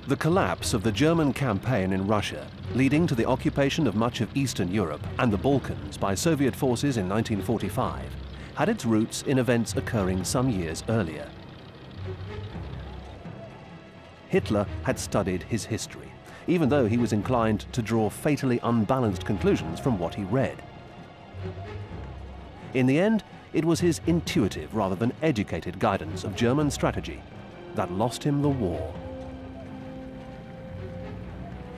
The collapse of the German campaign in Russia, leading to the occupation of much of Eastern Europe and the Balkans by Soviet forces in 1945, had its roots in events occurring some years earlier. Hitler had studied his history, even though he was inclined to draw fatally unbalanced conclusions from what he read. In the end, it was his intuitive rather than educated guidance of German strategy that lost him the war.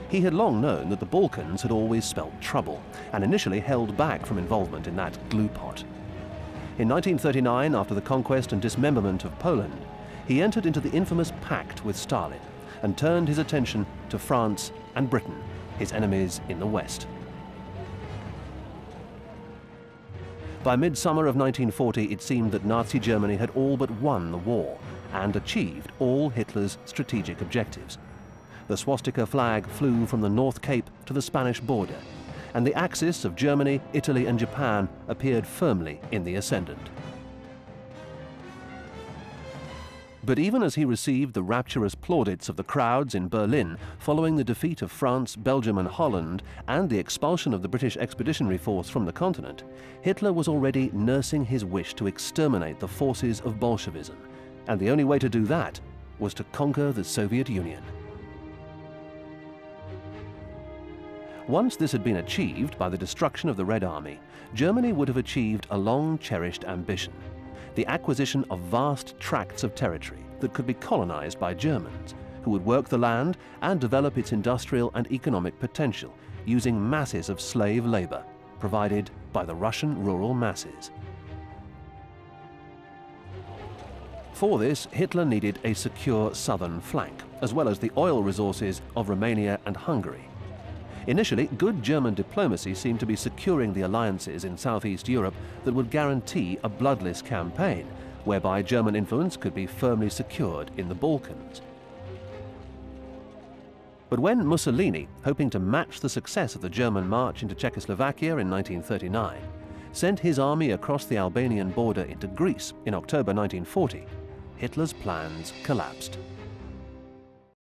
He had long known that the Balkans had always spelled trouble, and initially held back from involvement in that glue pot. In 1939, after the conquest and dismemberment of Poland, he entered into the infamous pact with Stalin and turned his attention to France and Britain, his enemies in the West. By midsummer of 1940, it seemed that Nazi Germany had all but won the war and achieved all Hitler's strategic objectives. The swastika flag flew from the North Cape to the Spanish border, and the axis of Germany, Italy and Japan appeared firmly in the ascendant. But even as he received the rapturous plaudits of the crowds in Berlin following the defeat of France, Belgium and Holland and the expulsion of the British Expeditionary Force from the continent, Hitler was already nursing his wish to exterminate the forces of Bolshevism, and the only way to do that was to conquer the Soviet Union. Once this had been achieved by the destruction of the Red Army, Germany would have achieved a long-cherished ambition: the acquisition of vast tracts of territory that could be colonized by Germans, who would work the land and develop its industrial and economic potential using masses of slave labor provided by the Russian rural masses. For this, Hitler needed a secure southern flank, as well as the oil resources of Romania and Hungary. Initially, good German diplomacy seemed to be securing the alliances in Southeast Europe that would guarantee a bloodless campaign, whereby German influence could be firmly secured in the Balkans. But when Mussolini, hoping to match the success of the German march into Czechoslovakia in 1939, sent his army across the Albanian border into Greece in October 1940, Hitler's plans collapsed.